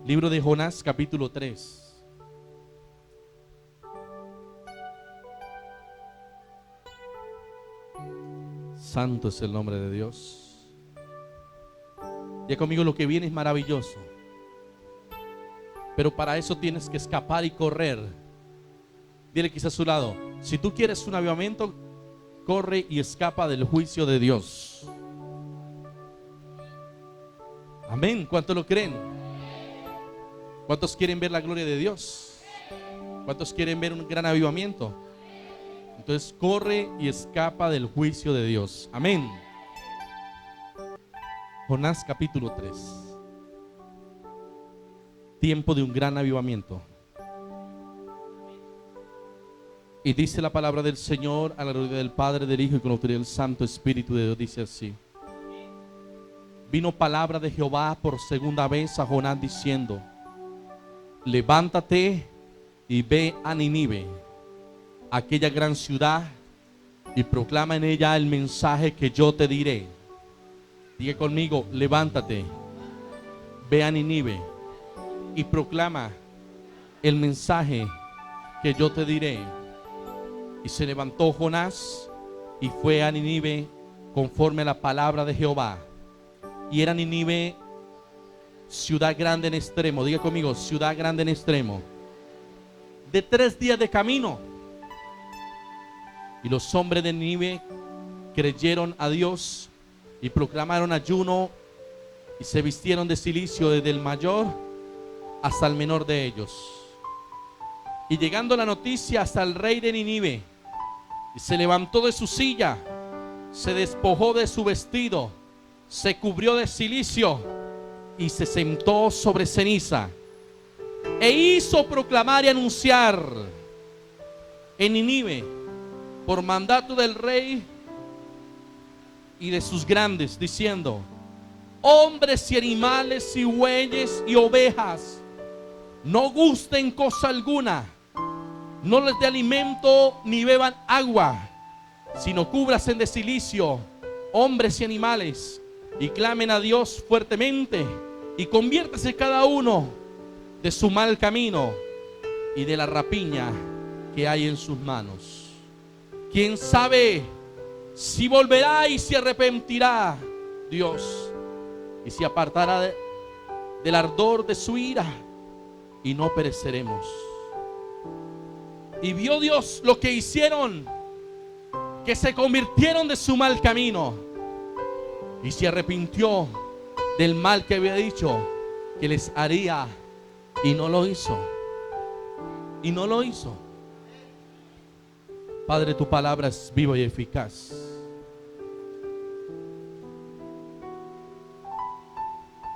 Libro de Jonás, capítulo 3. Santo es el nombre de Dios. Ya conmigo, lo que viene es maravilloso. Pero para eso tienes que escapar y correr. Dile quizás a su lado: si tú quieres un avivamiento, corre y escapa del juicio de Dios. Amén. ¿Cuántos lo creen? ¿Cuántos quieren ver la gloria de Dios? ¿Cuántos quieren ver un gran avivamiento? Entonces corre y escapa del juicio de Dios. Amén. Jonás capítulo 3. Tiempo de un gran avivamiento. Y dice la palabra del Señor, a la gloria del Padre, del Hijo y con la autoridad del Santo Espíritu de Dios. Dice así: vino palabra de Jehová por segunda vez a Jonás diciendo: levántate y ve a Nínive, aquella gran ciudad, y proclama en ella el mensaje que yo te diré. Diga conmigo: levántate, ve a Nínive y proclama el mensaje que yo te diré. Y se levantó Jonás y fue a Nínive conforme a la palabra de Jehová. Y era Nínive ciudad grande en extremo. Diga conmigo: ciudad grande en extremo, de 3 días de camino. Y los hombres de Nínive creyeron a Dios y proclamaron ayuno y se vistieron de cilicio desde el mayor hasta el menor de ellos. Y llegando la noticia hasta el rey de Nínive, y se levantó de su silla, se despojó de su vestido, se cubrió de cilicio y se sentó sobre ceniza, e hizo proclamar y anunciar en Nínive, por mandato del rey y de sus grandes, diciendo: hombres y animales y bueyes y ovejas, no gusten cosa alguna, no les dé alimento ni beban agua, sino cúbrasen de cilicio hombres y animales, y clamen a Dios fuertemente, y conviértase cada uno de su mal camino y de la rapiña que hay en sus manos. ¿Quién sabe si volverá y se arrepentirá Dios y se apartará del ardor de su ira, y no pereceremos? Y vio Dios lo que hicieron, que se convirtieron de su mal camino, y se arrepintió del mal que había dicho que les haría, y no lo hizo. Y no lo hizo. Padre, tu palabra es viva y eficaz.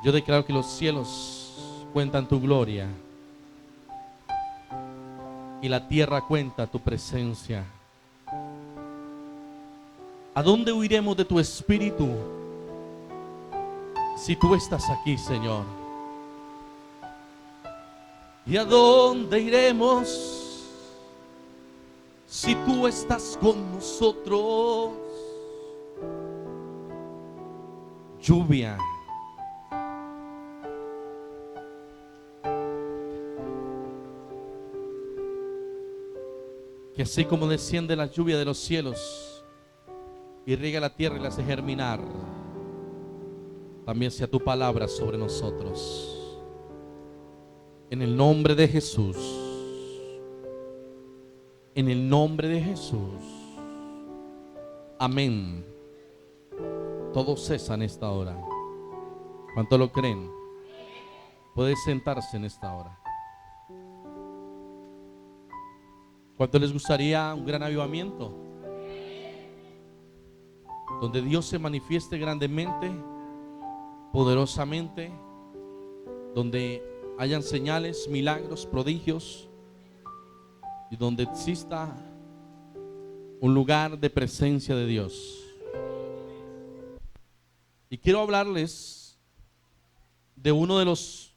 Yo declaro que los cielos cuentan tu gloria y la tierra cuenta tu presencia. ¿A dónde huiremos de tu espíritu si tú estás aquí, Señor? ¿Y a dónde iremos si tú estás con nosotros? Lluvia, que así como desciende la lluvia de los cielos y riega la tierra y la hace germinar, también sea tu palabra sobre nosotros. En el nombre de Jesús. En el nombre de Jesús. Amén. Todo cesa en esta hora. ¿Cuánto lo creen? Puede sentarse en esta hora. ¿Cuánto les gustaría un gran avivamiento? Donde Dios se manifieste grandemente, poderosamente, donde hayan señales, milagros, prodigios, y donde exista un lugar de presencia de Dios. Y quiero hablarles de uno de los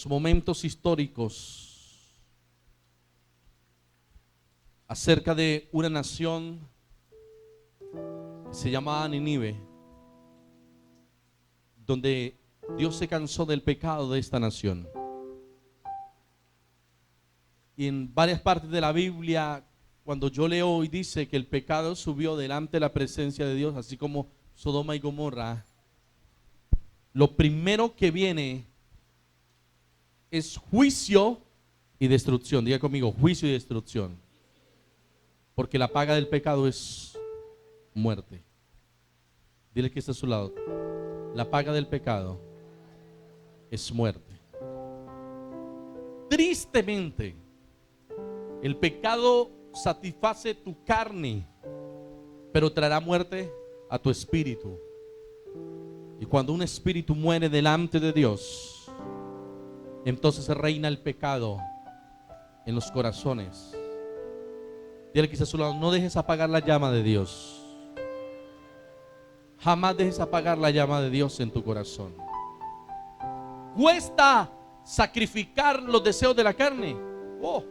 momentos históricos acerca de una nación Se llamaba Nínive, donde Dios se cansó del pecado de esta nación. Y en varias partes de la Biblia, cuando yo leo y dice que el pecado subió delante de la presencia de Dios, así como Sodoma y Gomorra, lo primero que viene es juicio y destrucción. Diga conmigo, juicio y destrucción. Porque la paga del pecado es muerte. Dile que está a su lado. La paga del pecado es muerte. Tristemente, el pecado satisface tu carne, pero traerá muerte a tu espíritu. Y cuando un espíritu muere delante de Dios, entonces reina el pecado en los corazones. Dile que está a su lado, no dejes apagar la llama de Dios. Jamás dejes apagar la llama de Dios en tu corazón. Cuesta sacrificar los deseos de la carne. Oh,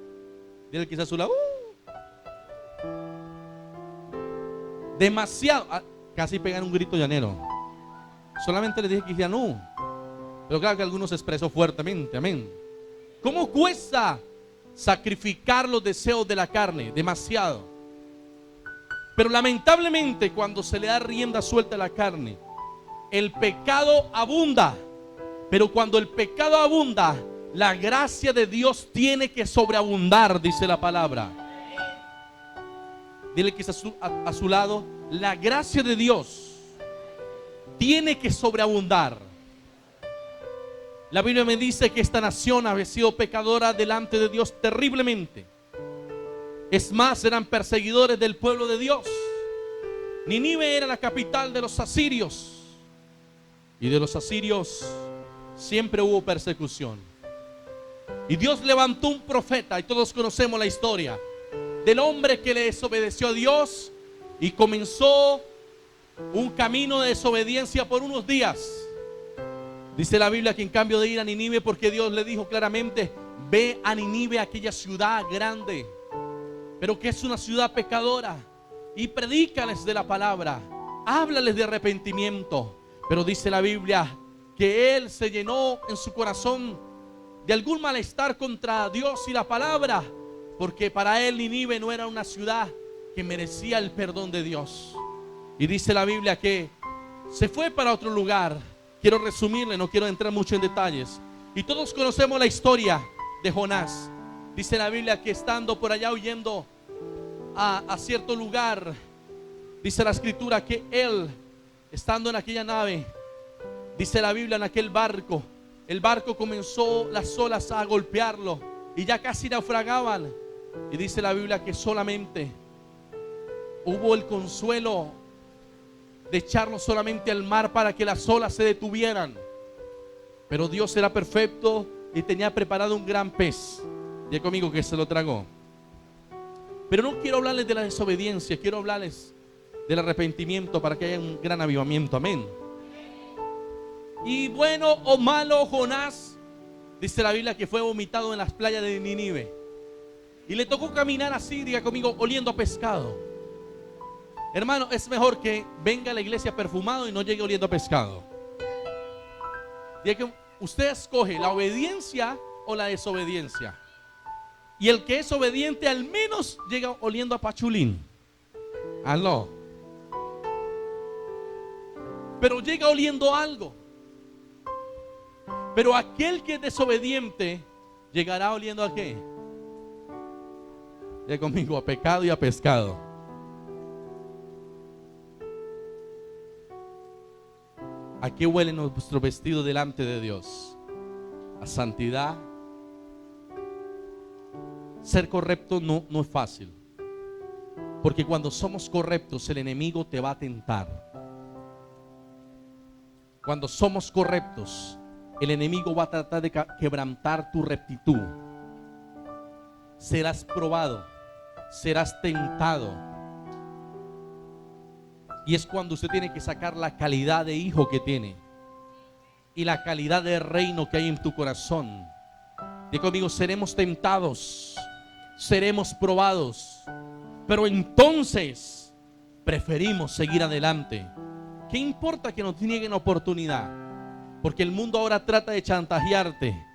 dile que está a su lado. Demasiado. Casi pegan un grito llanero. Solamente les dije que ya no. Pero claro que algunos se expresó fuertemente. Amén. ¿Cómo cuesta sacrificar los deseos de la carne? Demasiado. Pero lamentablemente, cuando se le da rienda suelta a la carne, el pecado abunda. Pero cuando el pecado abunda, la gracia de Dios tiene que sobreabundar, dice la palabra. Dile que está a su lado, la gracia de Dios tiene que sobreabundar. La Biblia me dice que esta nación había sido pecadora delante de Dios terriblemente. Es más, eran perseguidores del pueblo de Dios. Nínive era la capital de los asirios. Y de los asirios siempre hubo persecución. Y Dios levantó un profeta, y todos conocemos la historia del hombre que le desobedeció a Dios y comenzó un camino de desobediencia por unos días. Dice la Biblia que en cambio de ir a Nínive, porque Dios le dijo claramente: ve a Nínive, aquella ciudad grande, pero que es una ciudad pecadora, y predícales de la palabra, háblales de arrepentimiento. Pero dice la Biblia que él se llenó en su corazón de algún malestar contra Dios y la palabra, porque para él Nínive no era una ciudad que merecía el perdón de Dios. Y dice la Biblia que se fue para otro lugar. Quiero resumirle, no quiero entrar mucho en detalles. Y todos conocemos la historia de Jonás. Dice la Biblia que estando por allá huyendo a cierto lugar, dice la escritura que él, estando en aquella nave, dice la Biblia, en aquel barco, el barco comenzó las olas a golpearlo y ya casi naufragaban. Y dice la Biblia que solamente hubo el consuelo de echarlo solamente al mar para que las olas se detuvieran. Pero Dios era perfecto y tenía preparado un gran pez. Y conmigo que se lo tragó. Pero no quiero hablarles de la desobediencia, quiero hablarles del arrepentimiento para que haya un gran avivamiento. Amén. Y bueno o malo, Jonás, dice la Biblia que fue vomitado en las playas de Nínive. Y le tocó caminar así, diga conmigo, oliendo a pescado. Hermano, es mejor que venga a la iglesia perfumado y no llegue oliendo a pescado. Diga que usted escoge la obediencia o la desobediencia. Y el que es obediente al menos llega oliendo a pachulín. Aló. Pero llega oliendo algo. Pero aquel que es desobediente llegará oliendo ¿a qué? Diga conmigo, a pecado y a pescado. ¿A qué huele nuestro vestido delante de Dios? A santidad. Ser correcto no es fácil, porque cuando somos correctos el enemigo te va a tentar. Cuando somos correctos el enemigo va a tratar de quebrantar tu rectitud. Serás probado, serás tentado. Y es cuando usted tiene que sacar la calidad de hijo que tiene y la calidad de reino que hay en tu corazón. Diga conmigo, seremos tentados, seremos probados, pero entonces preferimos seguir adelante. ¿Qué importa que nos nieguen oportunidad? Porque el mundo ahora trata de chantajearte,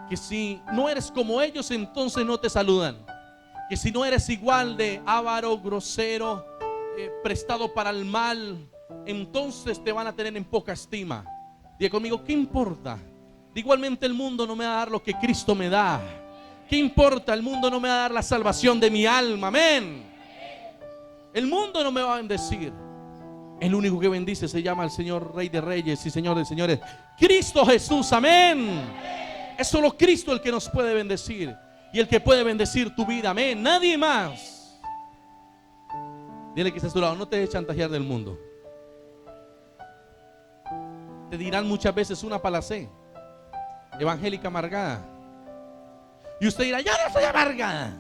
que si no eres como ellos, entonces no te saludan, que si no eres igual de avaro, grosero, prestado para el mal, entonces te van a tener en poca estima. Diga conmigo, ¿qué importa? Igualmente el mundo no me va a dar lo que Cristo me da. ¿Qué importa? El mundo no me va a dar la salvación de mi alma. Amén. El mundo no me va a bendecir. El único que bendice se llama el Señor Rey de Reyes y Señor de Señores, Cristo Jesús. Amén. Es solo Cristo el que nos puede bendecir y el que puede bendecir tu vida. Amén. Nadie más. Dile que estás a tu lado, no te dejes chantajear del mundo. Te dirán muchas veces una palacé, evangélica amargada. Y usted dirá, yo no soy amargada.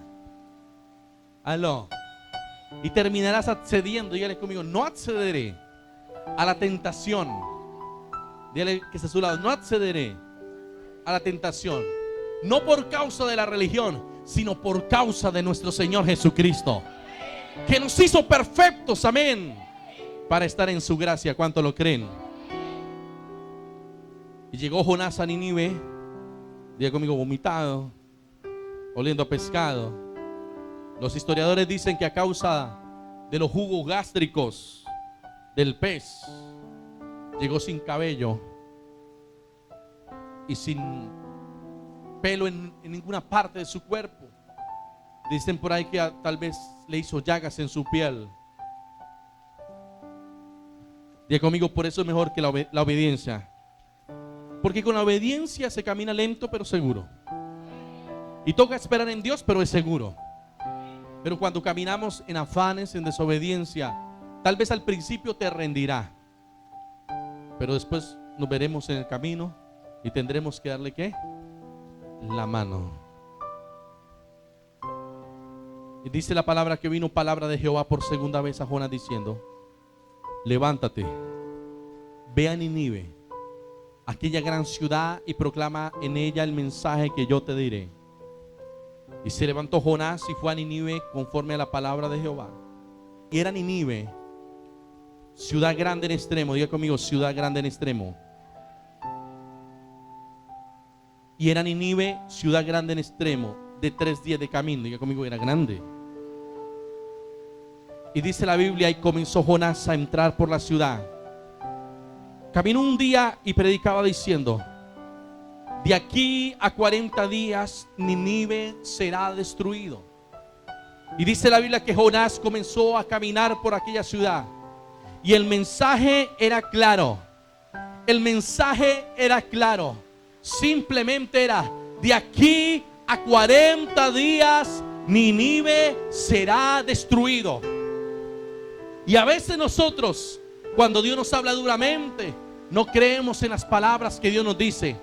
Aló. Y terminarás accediendo. Dígale conmigo, no accederé a la tentación. Dígale que está a su lado, no accederé a la tentación. No por causa de la religión, sino por causa de nuestro Señor Jesucristo, que nos hizo perfectos, amén, para estar en su gracia. ¿Cuánto lo creen? Y llegó Jonás a Nínive, diga conmigo, vomitado, oliendo a pescado. Los historiadores dicen que a causa de los jugos gástricos del pez, llegó sin cabello y sin pelo en ninguna parte de su cuerpo. Dicen por ahí que tal vez le hizo llagas en su piel. Diga conmigo, por eso es mejor que la obediencia. Porque con la obediencia se camina lento pero seguro. Y toca esperar en Dios, pero es seguro. Pero cuando caminamos en afanes, en desobediencia, tal vez al principio te rendirá, pero después nos veremos en el camino y tendremos que darle ¿qué? La mano. Y dice la palabra que vino palabra de Jehová por segunda vez a Jonás diciendo: levántate, ve a Nínive, aquella gran ciudad, y proclama en ella el mensaje que yo te diré. Y se levantó Jonás y fue a Nínive conforme a la palabra de Jehová. Y era Nínive ciudad grande en extremo. Diga conmigo, ciudad grande en extremo. Y era Nínive ciudad grande en extremo, de 3 días de camino. Diga conmigo, era grande. Y dice la Biblia, y comenzó Jonás a entrar por la ciudad. Caminó un día y predicaba diciendo: de aquí a 40 días Nínive será destruido. Y dice la Biblia que Jonás comenzó a caminar por aquella ciudad. Y el mensaje era claro. El mensaje era claro. Simplemente era: de aquí a 40 días Nínive será destruido. Y a veces nosotros, cuando Dios nos habla duramente, no creemos en las palabras que Dios nos dice.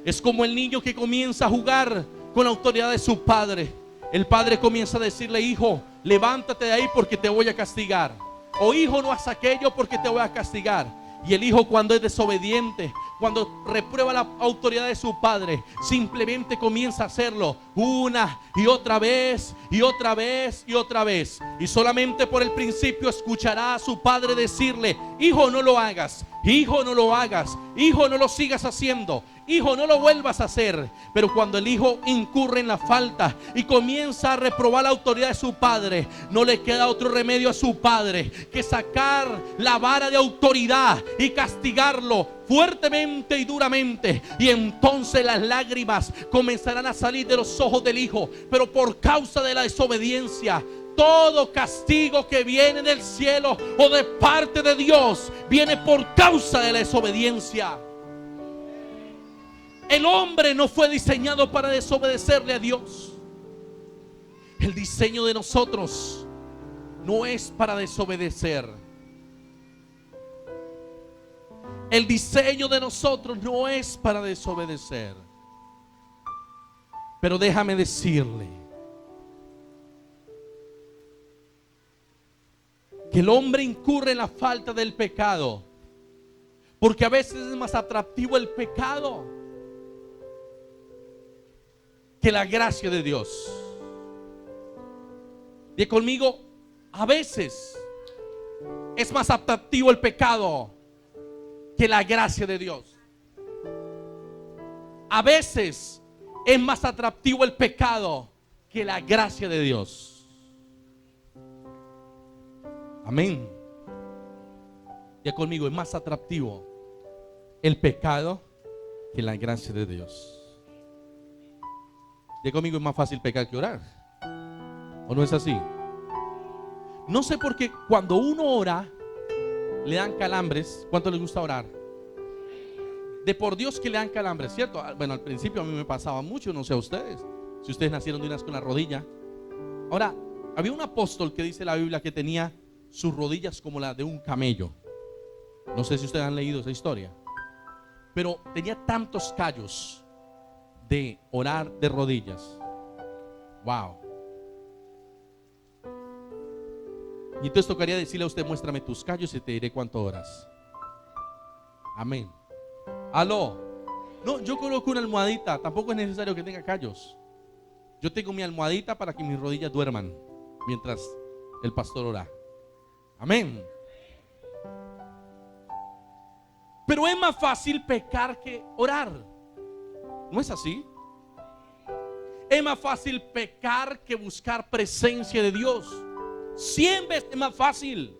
Es como el niño que comienza a jugar con la autoridad de su padre. El padre comienza a decirle: hijo, levántate de ahí porque te voy a castigar. O hijo, no haz aquello porque te voy a castigar. Y el hijo, cuando es desobediente, cuando reprueba la autoridad de su padre, simplemente comienza a hacerlo una y otra vez y otra vez y otra vez. Y solamente por el principio escuchará a su padre decirle: hijo, no lo hagas, hijo, no lo hagas, hijo, no lo sigas haciendo, hijo, no lo vuelvas a hacer. Pero cuando el hijo incurre en la falta y comienza a reprobar la autoridad de su padre, no le queda otro remedio a su padre que sacar la vara de autoridad y castigarlo fuertemente y duramente. Y entonces las lágrimas comenzarán a salir de los ojos del hijo. Pero por causa de la desobediencia, todo castigo que viene del cielo o de parte de Dios viene por causa de la desobediencia. El hombre no fue diseñado para desobedecerle a Dios. El diseño de nosotros no es para desobedecer. El diseño de nosotros no es para desobedecer. Pero déjame decirle que el hombre incurre en la falta del pecado porque a veces es más atractivo el pecado que la gracia de Dios. Y conmigo, a veces es más atractivo el pecado que la gracia de Dios. A veces es más atractivo el pecado que la gracia de Dios. Amén. Ya conmigo, es más atractivo el pecado que la gracia de Dios. Ya conmigo, es más fácil pecar que orar. ¿O no es así? No sé por qué cuando uno ora le dan calambres. ¿Cuánto les gusta orar? De por Dios que le dan calambres, ¿cierto? Bueno, al principio a mí me pasaba mucho, no sé a ustedes. Si ustedes nacieron de una vez con la rodilla. Ahora, había un apóstol que dice la Biblia que tenía sus rodillas como las de un camello. No sé si ustedes han leído esa historia. Pero tenía tantos callos de orar de rodillas. Wow. Y entonces tocaría decirle a usted: muéstrame tus callos y te diré cuánto oras. Amén. Aló. No, yo coloco una almohadita. Tampoco es necesario que tenga callos. Yo tengo mi almohadita para que mis rodillas duerman mientras el pastor ora. Amén. Pero es más fácil pecar que orar. ¿No es así? Es más fácil pecar que buscar presencia de Dios. 100 veces más fácil.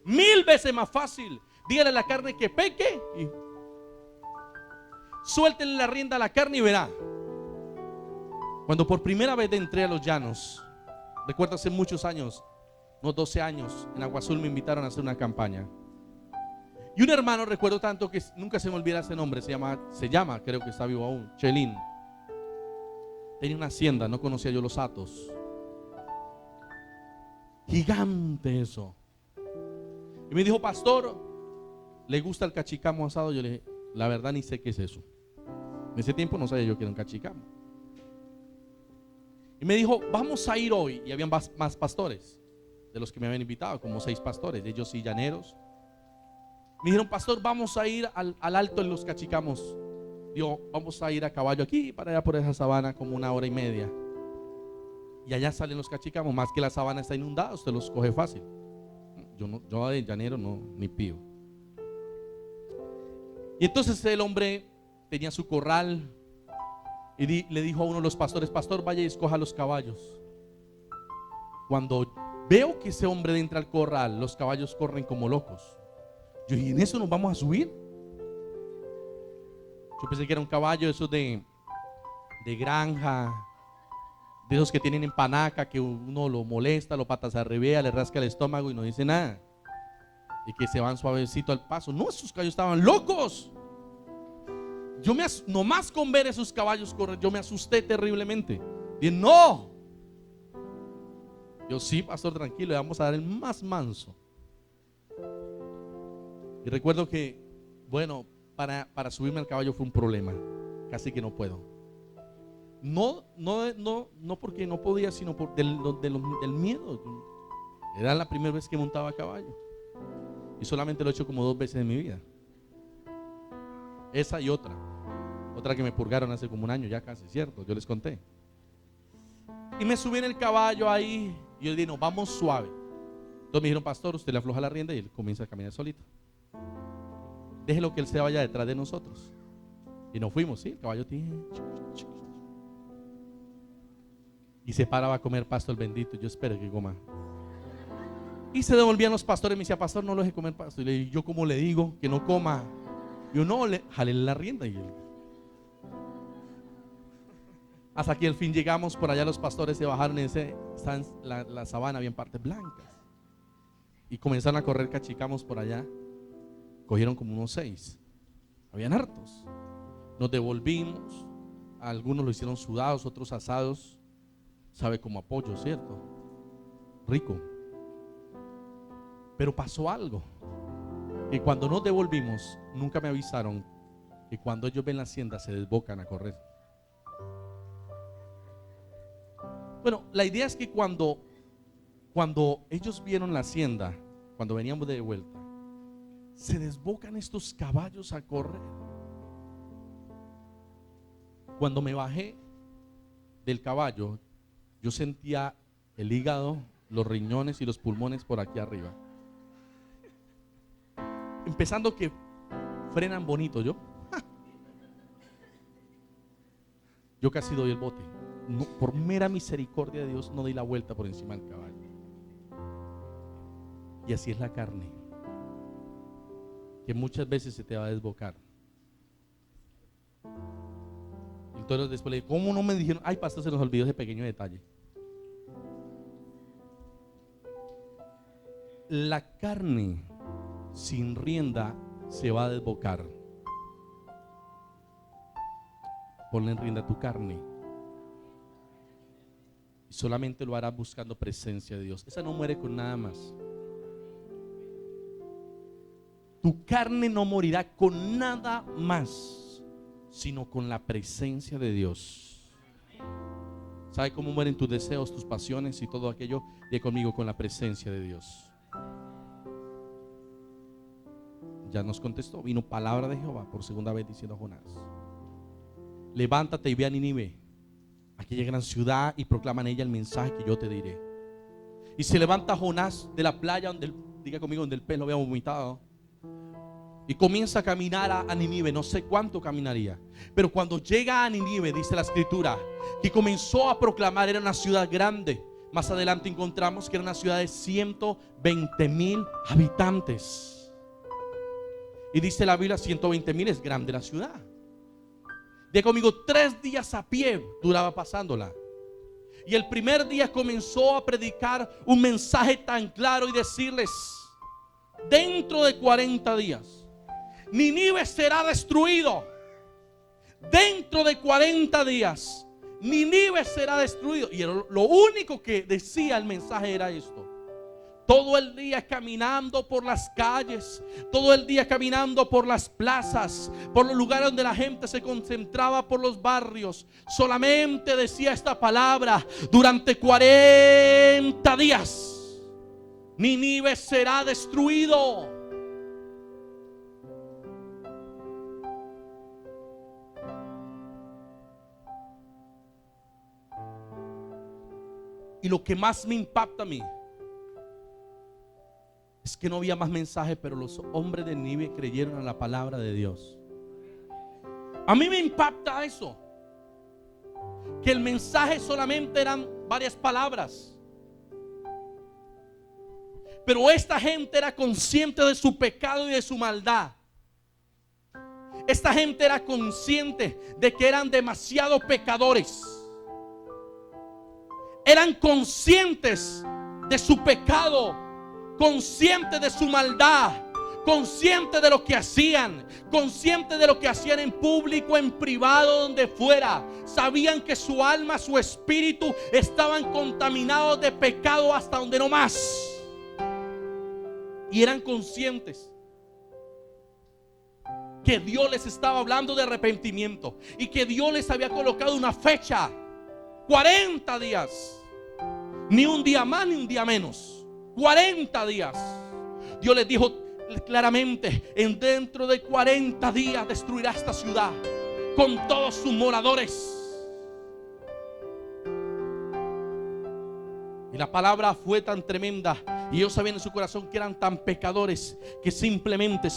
1000 veces más fácil. Dígale a la carne que peque y suéltenle la rienda a la carne y verá. Cuando por primera vez entré a los llanos, recuerdo hace muchos años, unos 12 años, en Agua Azul me invitaron a hacer una campaña. Y un hermano, recuerdo tanto que nunca se me olvida ese nombre, se llama, creo que está vivo aún, Chelín. Tenía una hacienda, no conocía yo los hatos. Gigante eso. Y me dijo: pastor, ¿le gusta el cachicamo asado? Yo le dije: la verdad ni sé qué es eso. En ese tiempo no sabía yo que era un cachicamo. Y me dijo: vamos a ir hoy. Y habían más pastores de los que me habían invitado, como 6 pastores, ellos sí llaneros. Me dijeron: pastor, vamos a ir al alto de los cachicamos. Digo: vamos a ir a caballo aquí para allá por esa sabana como 1 hora y media. Y allá salen los cachicamos, más que la sabana está inundada, usted los coge fácil. Yo de llanero no, ni pío. Y entonces el hombre tenía su corral y le dijo a uno de los pastores: pastor, vaya y escoja los caballos. Cuando veo que ese hombre entra al corral, los caballos corren como locos. Yo dije: ¿en eso nos vamos a subir? Yo pensé que era un caballo esos de granja, de esos que tienen en panaca, que uno lo molesta, lo patas arriba, le rasca el estómago y no dice nada, y que se van suavecito al paso. No, esos caballos estaban locos. Nomás con ver esos caballos correr, yo me asusté terriblemente. Dije: no. Yo: sí, pastor, tranquilo, le vamos a dar el más manso. Y recuerdo que, bueno, para subirme al caballo fue un problema. Casi que no puedo. No porque no podía, sino por del miedo. Era la primera vez que montaba a caballo. Y solamente lo he hecho como 2 veces en mi vida. Esa y otra que me purgaron hace como 1 año ya casi, ¿cierto? Yo les conté. Y me subí en el caballo ahí. Y yo dije: no, vamos suave. Entonces me dijeron: pastor, usted le afloja la rienda y él comienza a caminar solito. Déjelo que él se vaya detrás de nosotros. Y nos fuimos, sí, el caballo tiene. Y se paraba a comer pasto el bendito. Yo espero que coma. Y se devolvían los pastores. Me decía: pastor, no lo deje comer pasto. Y le dije: yo cómo le digo que no coma. Yo: no, jale la rienda. Y él. Hasta que al fin llegamos. Por allá los pastores se bajaron y están la sabana, había partes blancas. Y comenzaron a correr cachicamos por allá. Cogieron como unos 6. Habían hartos. Nos devolvimos. Algunos lo hicieron sudados, otros asados. Sabe, como apoyo, ¿cierto? Rico. Pero pasó algo. Que cuando nos devolvimos, nunca me avisaron que cuando ellos ven la hacienda se desbocan a correr. Bueno, la idea es que cuando ellos vieron la hacienda, cuando veníamos de vuelta, se desbocan estos caballos a correr. Cuando me bajé del caballo, yo sentía el hígado, los riñones y los pulmones por aquí arriba. empezando que frenan bonito. Yo casi doy el bote. No, por mera misericordia de Dios no di la vuelta por encima del caballo. Y así es la carne, que muchas veces se te va a desbocar. Entonces después le digo, ¿cómo no me dijeron? Ay, pastor, se nos olvidó ese pequeño detalle. La carne sin rienda se va a desbocar. Ponle en rienda tu carne. Y solamente lo harás buscando presencia de Dios. Esa no muere con nada más. Tu carne no morirá con nada más, sino con la presencia de Dios. ¿Sabe cómo mueren tus deseos, tus pasiones y todo aquello? Diga conmigo, con la presencia de Dios. Ya nos contestó, vino palabra de Jehová por segunda vez diciendo a Jonás: levántate y ve a Nínive, aquella gran ciudad, y proclama en ella el mensaje que yo te diré. Y se levanta Jonás de la playa donde, diga conmigo, donde el pez lo había vomitado, y comienza a caminar a Nínive. No sé cuánto caminaría, pero cuando llega a Nínive, dice la escritura, que comenzó a proclamar. Era una ciudad grande. Más adelante encontramos que era una ciudad de 120,000 habitantes. Y dice la Biblia, 120,000 es grande la ciudad. De conmigo, 3 días a pie duraba pasándola. Y el primer día comenzó a predicar un mensaje tan claro y decirles: dentro de 40 días Nínive será destruido. Dentro de 40 días Nínive será destruido. Y lo único que decía el mensaje era esto. Todo el día caminando por las calles, todo el día caminando por las plazas, por los lugares donde la gente se concentraba, por los barrios, solamente decía esta palabra: durante 40 días Nínive será destruido. Y lo que más me impacta a mí es que no había más mensaje, pero los hombres de Nínive creyeron a la palabra de Dios. A mí me impacta eso, que el mensaje solamente eran varias palabras, pero esta gente era consciente de su pecado y de su maldad. Esta gente era consciente de que eran demasiado pecadores. Eran conscientes de su pecado, conscientes de su maldad, conscientes de lo que hacían, conscientes de lo que hacían en público, en privado, donde fuera. Sabían que su alma, su espíritu estaban contaminados de pecado hasta donde no más. Y eran conscientes que Dios les estaba hablando de arrepentimiento y que Dios les había colocado una fecha: 40 días. Ni un día más ni un día menos. 40 días. Dios les dijo claramente: dentro de 40 días destruirá esta ciudad con todos sus moradores. Y la palabra fue tan tremenda, y ellos sabían en su corazón que eran tan pecadores, que simplemente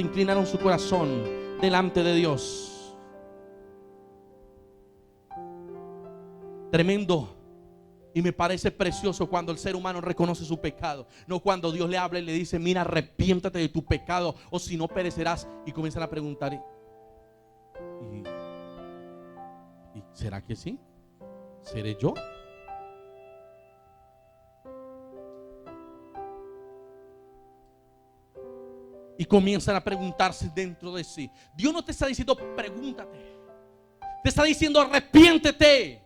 inclinaron su corazón delante de Dios. Tremendo. Y me parece precioso cuando el ser humano reconoce su pecado, no cuando Dios le habla y le dice: mira, arrepiéntate de tu pecado, o si no perecerás. Y comienzan a preguntar: ¿y será que sí? ¿Seré yo? Y comienzan a preguntarse dentro de sí. Dios no te está diciendo pregúntate, te está diciendo arrepiéntete.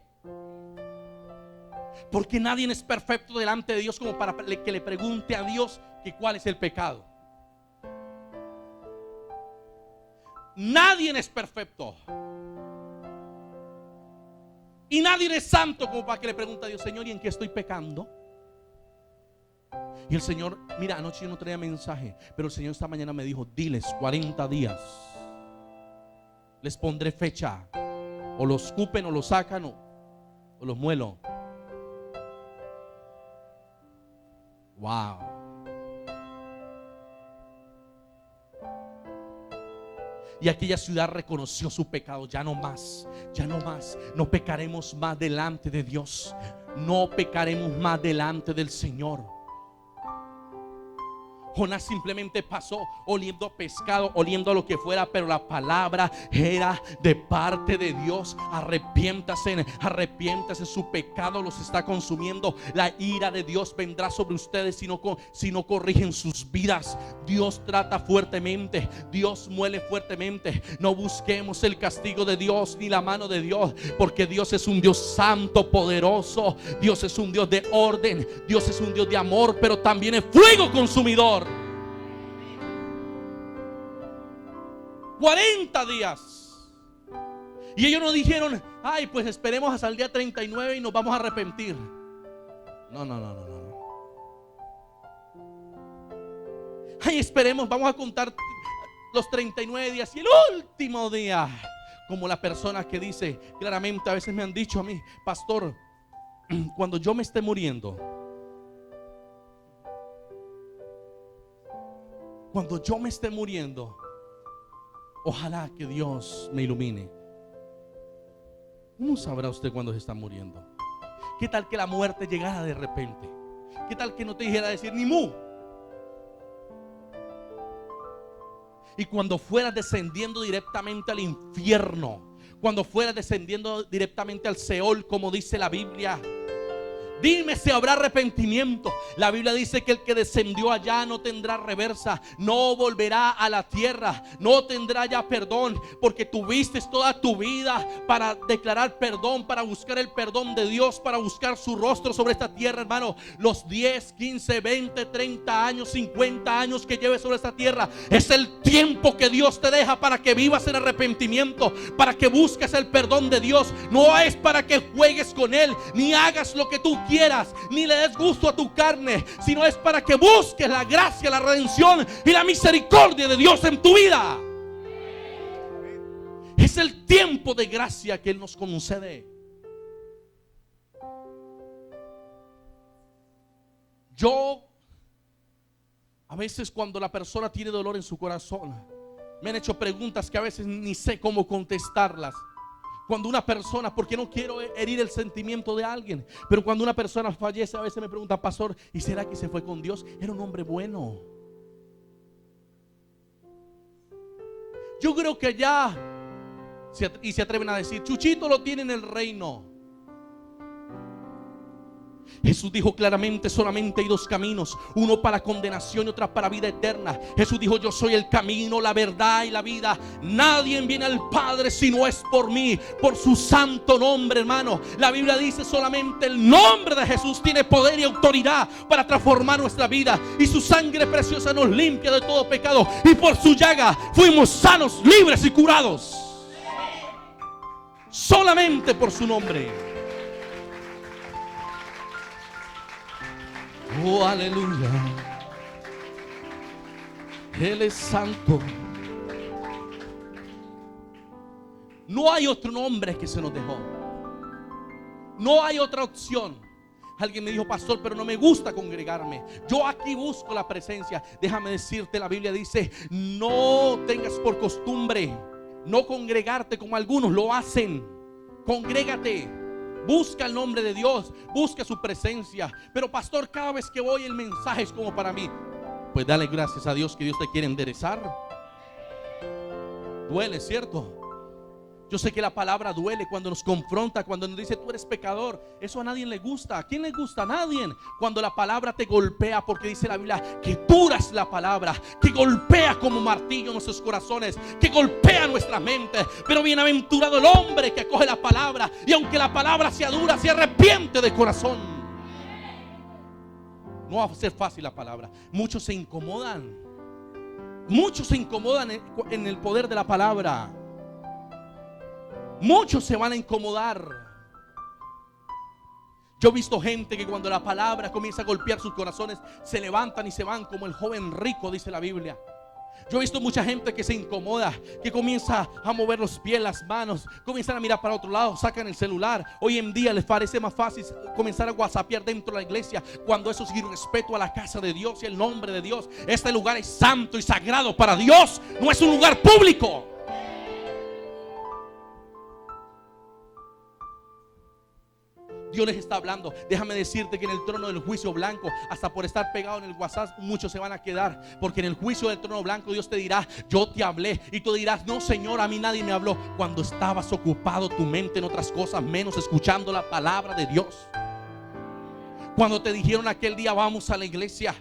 Porque nadie es perfecto delante de Dios como para que le pregunte a Dios que cuál es el pecado. Nadie es perfecto. Y nadie es santo como para que le pregunte a Dios: Señor, ¿y en qué estoy pecando? Y el Señor, mira, anoche yo no traía mensaje, pero el Señor esta mañana me dijo: diles 40 días. Les pondré fecha. O los escupen o los sacan o los muelo. Wow. Y aquella ciudad reconoció su pecado. Ya no más, ya no más. No pecaremos más delante de Dios. No pecaremos más delante del Señor. Jonás simplemente pasó oliendo a pescado, oliendo a lo que fuera, pero la palabra era de parte de Dios. Arrepiéntase, arrepiéntase, su pecado los está consumiendo. La ira de Dios vendrá sobre ustedes si no corrigen sus vidas. Dios trata fuertemente, Dios muele fuertemente. No busquemos el castigo de Dios ni la mano de Dios, porque Dios es un Dios santo, poderoso. Dios es un Dios de orden, Dios es un Dios de amor, pero también es fuego consumidor. 40 días. Y ellos no dijeron: ay, pues esperemos hasta el día 39 y nos vamos a arrepentir. No. Ay, esperemos, vamos a contar los 39 días y el último día. Como la persona que dice claramente, a veces me han dicho a mí: pastor, cuando yo me esté muriendo, ojalá que Dios me ilumine. ¿Cómo sabrá usted cuándo se está muriendo? ¿Qué tal que la muerte llegara de repente? ¿Qué tal que no te dijera decir ni mu? Y cuando fueras descendiendo directamente al infierno, cuando fueras descendiendo directamente al Seol, como dice la Biblia, dime si habrá arrepentimiento. La Biblia dice que el que descendió allá no tendrá reversa, no volverá a la tierra, no tendrá ya perdón, porque tuviste toda tu vida para declarar perdón, para buscar el perdón de Dios, para buscar su rostro sobre esta tierra, hermano. Los 10, 15, 20, 30 años, 50 años que lleves sobre esta tierra es el tiempo que Dios te deja para que vivas en arrepentimiento, para que busques el perdón de Dios. No es para que juegues con Él, ni hagas lo que tú quieras, ni le des gusto a tu carne, sino es para que busques la gracia, la redención y la misericordia de Dios en tu vida. Es el tiempo de gracia que Él nos concede. Yo, a veces cuando la persona tiene dolor en su corazón, me han hecho preguntas que a veces ni sé cómo contestarlas. Cuando una persona, porque no quiero herir el sentimiento de alguien, pero cuando una persona fallece, a veces me pregunta: pastor, ¿y será que se fue con Dios? Era un hombre bueno. Yo creo que ya, y se atreven a decir: Chuchito lo tiene en el reino. Jesús dijo claramente: solamente hay dos caminos, uno para condenación y otro para vida eterna. Jesús dijo: yo soy el camino, la verdad y la vida. Nadie viene al Padre si no es por mí, por su santo nombre, hermano. La Biblia dice: solamente el nombre de Jesús tiene poder y autoridad para transformar nuestra vida, y su sangre preciosa nos limpia de todo pecado, y por su llaga fuimos sanos, libres y curados. Solamente por su nombre. Oh, aleluya. Él es santo. No hay otro nombre que se nos dejó. No hay otra opción. Alguien me dijo: pastor, pero no me gusta congregarme. Yo aquí busco la presencia. Déjame decirte, la Biblia dice: no tengas por costumbre no congregarte como algunos lo hacen. Congrégate. Busca el nombre de Dios, busca su presencia. Pero pastor, cada vez que voy el mensaje es como para mí. Pues dale gracias a Dios que Dios te quiere enderezar. Duele, ¿cierto? Yo sé que la palabra duele cuando nos confronta, cuando nos dice: tú eres pecador. Eso a nadie le gusta. ¿A quién le gusta? A nadie. Cuando la palabra te golpea, porque dice la Biblia que dura es la palabra, que golpea como martillo nuestros corazones, que golpea nuestra mente. Pero bienaventurado el hombre que acoge la palabra, y aunque la palabra sea dura, se arrepiente de corazón. No va a ser fácil la palabra. Muchos se incomodan. Muchos se incomodan en el poder de la palabra. Muchos se van a incomodar. Yo he visto gente que cuando la palabra comienza a golpear sus corazones, se levantan y se van como el joven rico, dice la Biblia. Yo he visto mucha gente que se incomoda, que comienza a mover los pies, las manos, comienzan a mirar para otro lado, sacan el celular. Hoy en día les parece más fácil comenzar a whatsappear dentro de la iglesia, cuando eso es irrespeto a la casa de Dios y el nombre de Dios. Este lugar es santo y sagrado para Dios, no es un lugar público. Dios les está hablando. Déjame decirte que en el trono del juicio blanco, hasta por estar pegado en el WhatsApp, muchos se van a quedar. Porque en el juicio del trono blanco Dios te dirá: yo te hablé. Y tú dirás: no, Señor, a mí nadie me habló. Cuando estabas ocupado tu mente en otras cosas, menos escuchando la palabra de Dios. Cuando te dijeron aquel día: vamos a la iglesia.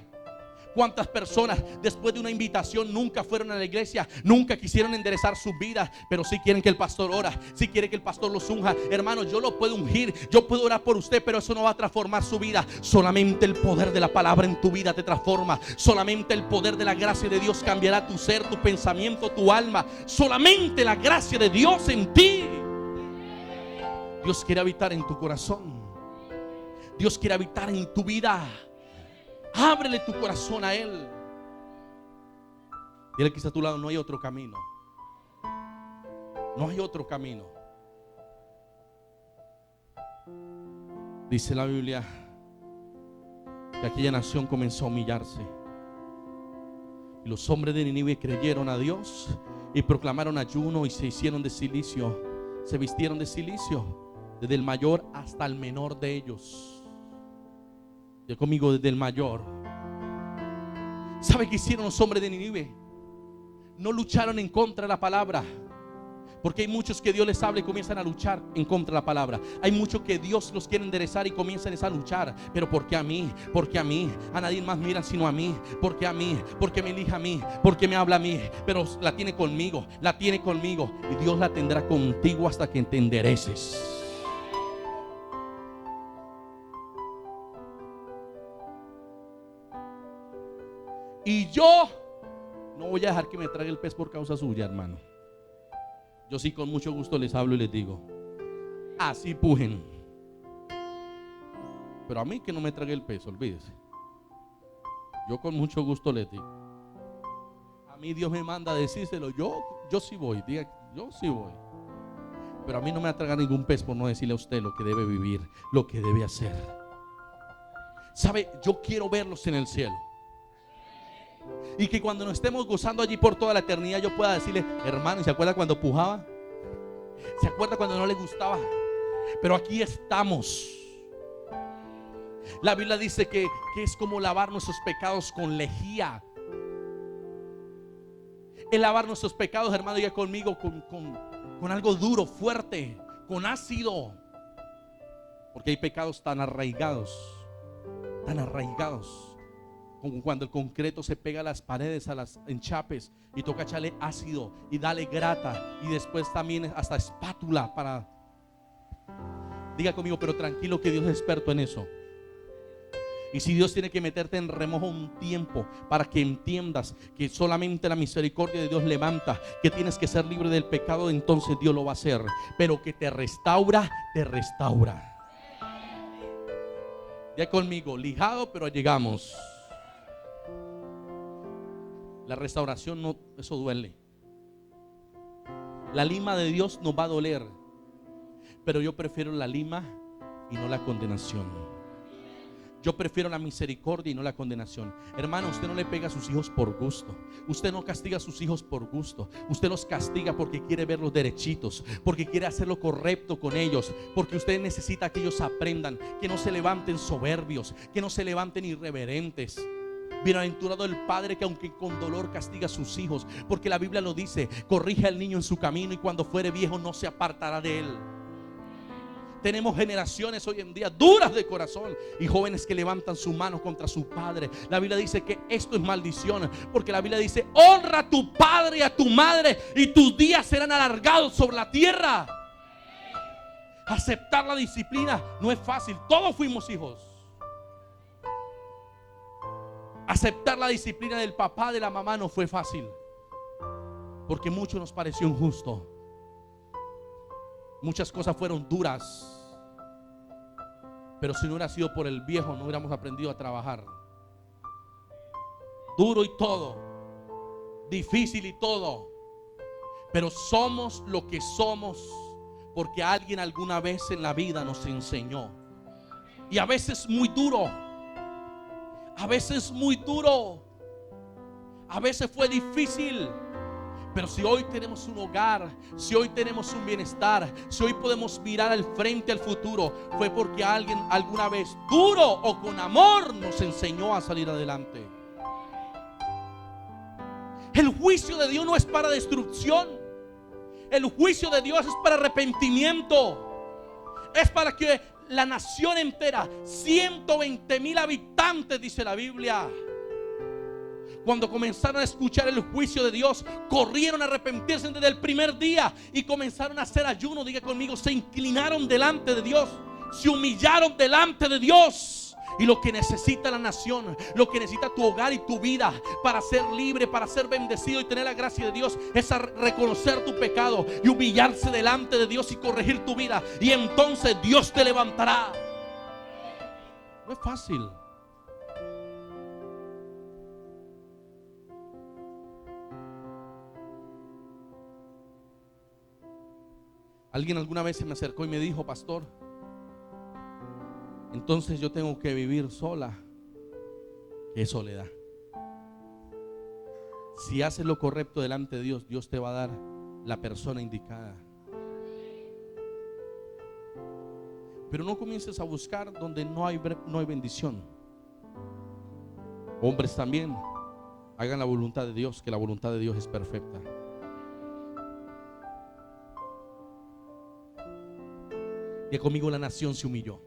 ¿Cuántas personas después de una invitación nunca fueron a la iglesia? Nunca quisieron enderezar su vida, pero sí quieren que el pastor ora, sí quiere que el pastor los unja. Hermano, yo lo puedo ungir, yo puedo orar por usted, pero eso no va a transformar su vida. Solamente el poder de la palabra en tu vida te transforma. Solamente el poder de la gracia de Dios cambiará tu ser, tu pensamiento, tu alma. Solamente la gracia de Dios en ti. Dios quiere habitar en tu corazón. Dios quiere habitar en tu vida. Ábrele tu corazón a Él. Dile que está a tu lado: no hay otro camino. No hay otro camino. Dice la Biblia que aquella nación comenzó a humillarse. Y los hombres de Nínive creyeron a Dios y proclamaron ayuno y se hicieron de cilicio. Se vistieron de cilicio, desde el mayor hasta el menor de ellos. Yo conmigo: desde el mayor. ¿Sabe qué hicieron los hombres de Nínive? No lucharon en contra de la palabra. Porque hay muchos que Dios les habla y comienzan a luchar en contra de la palabra. Hay muchos que Dios los quiere enderezar y comienzan a luchar. Pero ¿por qué a mí? ¿Por qué a mí? A nadie más miran sino a mí. ¿Por qué a mí? ¿Por qué me elige a mí? ¿Por qué me habla a mí? Pero la tiene conmigo, la tiene conmigo. Y Dios la tendrá contigo hasta que te endereces. Y yo no voy a dejar que me trague el pez por causa suya, hermano. Yo sí con mucho gusto les hablo y les digo: así pujen. Pero a mí que no me trague el pez, olvídese. Yo con mucho gusto les digo. A mí Dios me manda a decírselo. Yo sí voy, diga, yo sí voy. Pero a mí no me va a tragar ningún pez por no decirle a usted lo que debe vivir, lo que debe hacer. ¿Sabe? Yo quiero verlos en el cielo. Y que cuando nos estemos gozando allí por toda la eternidad, yo pueda decirle: hermano, ¿y se acuerda cuando pujaba? ¿Se acuerda cuando no le gustaba? Pero aquí estamos. La Biblia dice que es como lavar nuestros pecados con lejía. El lavar nuestros pecados, hermano, ya conmigo, con algo duro, fuerte, con ácido. Porque hay pecados tan arraigados, como cuando el concreto se pega a las paredes, a las enchapes, y toca echarle ácido y darle grata, y después también hasta espátula para. Diga conmigo: pero tranquilo, que Dios es experto en eso. Y si Dios tiene que meterte en remojo un tiempo para que entiendas que solamente la misericordia de Dios levanta, que tienes que ser libre del pecado, entonces Dios lo va a hacer. Pero que te restaura, te restaura. Ya conmigo: lijado, pero llegamos. La restauración no, eso duele. La lima de Dios nos va a doler, pero yo prefiero la lima y no la condenación. Yo prefiero la misericordia y no la condenación. Hermano, usted no le pega a sus hijos por gusto. Usted no castiga a sus hijos por gusto. Usted los castiga porque quiere verlos derechitos, porque quiere hacer lo correcto con ellos, porque usted necesita que ellos aprendan, que no se levanten soberbios, que no se levanten irreverentes. Bienaventurado el padre que aunque con dolor castiga a sus hijos, porque la Biblia lo dice: corrige al niño en su camino y cuando fuere viejo no se apartará de él. Tenemos generaciones hoy en día duras de corazón y jóvenes que levantan su mano contra su padre. La Biblia dice que esto es maldición, porque la Biblia dice: honra a tu padre y a tu madre y tus días serán alargados sobre la tierra. Aceptar la disciplina no es fácil. Todos fuimos hijos. Aceptar la disciplina del papá, de la mamá, no fue fácil, porque mucho nos pareció injusto. Muchas cosas fueron duras. Pero si no hubiera sido por el viejo, no hubiéramos aprendido a trabajar. Duro y todo, difícil y todo, pero somos lo que somos porque alguien alguna vez en la vida nos enseñó. Y a veces muy duro, a veces muy duro, a veces fue difícil, Pero si hoy tenemos un hogar, si hoy tenemos un bienestar, si hoy podemos mirar al frente, al futuro, fue porque alguien alguna vez duro o con amor nos enseñó a salir adelante. El juicio de Dios no es para destrucción. El juicio de Dios es para arrepentimiento. Es para que la nación entera, 120,000 habitantes, dice la Biblia, cuando comenzaron a escuchar el juicio de Dios, corrieron a arrepentirse desde el primer día y comenzaron a hacer ayuno. Diga conmigo, se inclinaron delante de Dios, se humillaron delante de Dios. Y lo que necesita la nación, lo que necesita tu hogar y tu vida para ser libre, para ser bendecido y tener la gracia de Dios, es reconocer tu pecado y humillarse delante de Dios y corregir tu vida. Y entonces Dios te levantará. No es fácil. Alguien alguna vez se me acercó y me dijo: pastor, entonces yo tengo que vivir sola. ¿Qué soledad? Si haces lo correcto delante de Dios, Dios te va a dar la persona indicada. Pero no comiences a buscar donde no hay bendición. Hombres también, hagan la voluntad de Dios, que la voluntad de Dios es perfecta. Y conmigo la nación se humilló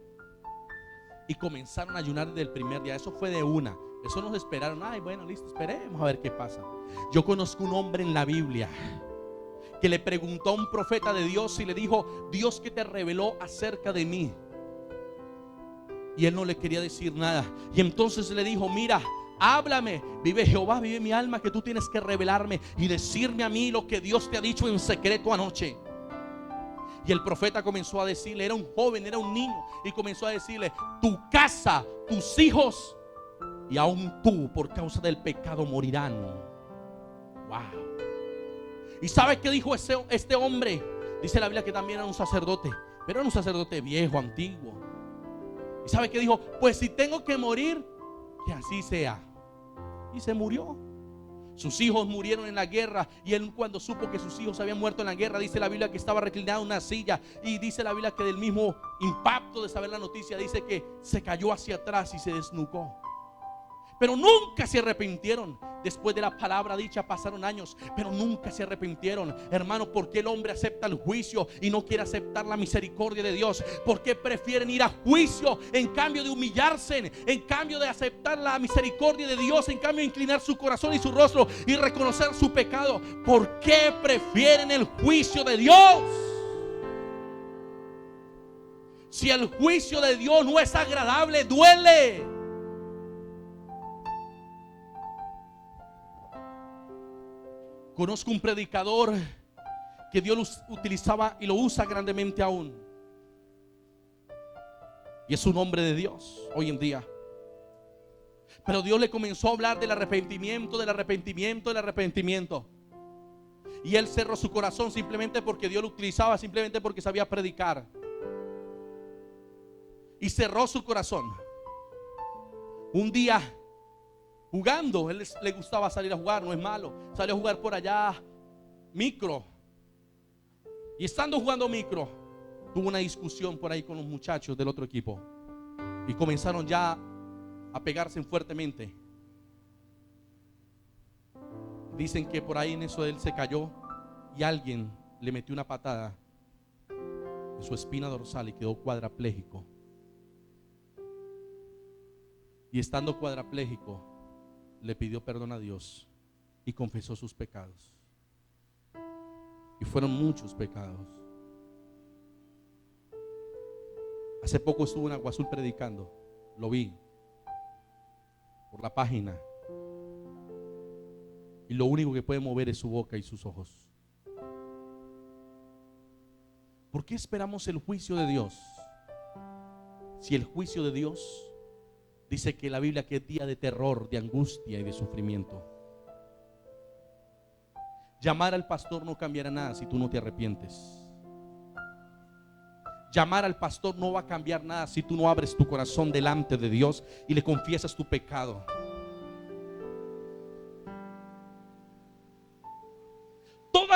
y comenzaron a ayunar desde el primer día. Eso fue de una. Eso nos esperaron. Ay, bueno, listo, esperemos a ver qué pasa. Yo conozco un hombre en la Biblia que le preguntó a un profeta de Dios y le dijo: Dios, ¿qué te reveló acerca de mí? Y él no le quería decir nada. Y entonces le dijo: mira, háblame, vive Jehová, vive mi alma, que tú tienes que revelarme y decirme a mí lo que Dios te ha dicho en secreto anoche. Y el profeta comenzó a decirle, era un joven, era un niño, y comenzó a decirle: tu casa, tus hijos y aún tú por causa del pecado morirán. Wow. ¿Y sabes qué dijo este hombre? Dice la Biblia que también era un sacerdote, pero era un sacerdote viejo, antiguo. ¿Y sabe qué dijo? Pues si tengo que morir, que así sea. Y se murió. Sus hijos murieron en la guerra, y él, cuando supo que sus hijos habían muerto en la guerra, dice la Biblia que estaba reclinado en una silla, y dice la Biblia que del mismo impacto de saber la noticia, dice que se cayó hacia atrás y se desnucó. Pero nunca se arrepintieron. Después de la palabra dicha pasaron años, pero nunca se arrepintieron. Hermano, ¿por qué el hombre acepta el juicio y no quiere aceptar la misericordia de Dios? ¿Por qué prefieren ir a juicio en cambio de humillarse, en cambio de aceptar la misericordia de Dios, en cambio de inclinar su corazón y su rostro y reconocer su pecado? ¿Por qué prefieren el juicio de Dios? Si el juicio de Dios no es agradable, duele. Conozco un predicador que Dios utilizaba y lo usa grandemente aún. Y es un hombre de Dios hoy en día. Pero Dios le comenzó a hablar del arrepentimiento, del arrepentimiento, del arrepentimiento. Y él cerró su corazón simplemente porque Dios lo utilizaba, simplemente porque sabía predicar. Y cerró su corazón. Un día, jugando, él le gustaba salir a jugar, no es malo. Salió a jugar por allá micro. Y estando jugando micro, tuvo una discusión por ahí con los muchachos del otro equipo. Y comenzaron ya a pegarse fuertemente. Dicen que por ahí en eso él se cayó y alguien le metió una patada en su espina dorsal y quedó cuadrapléjico. Y estando cuadrapléjico, le pidió perdón a Dios y confesó sus pecados. Y fueron muchos pecados. Hace poco estuvo en Agua Azul predicando. Lo vi por la página. Y lo único que puede mover es su boca y sus ojos. ¿Por qué esperamos el juicio de Dios? Si el juicio de Dios dice que la Biblia que es día de terror, de angustia y de sufrimiento. Llamar al pastor no cambiará nada si tú no te arrepientes. Llamar al pastor no va a cambiar nada si tú no abres tu corazón delante de Dios y le confiesas tu pecado.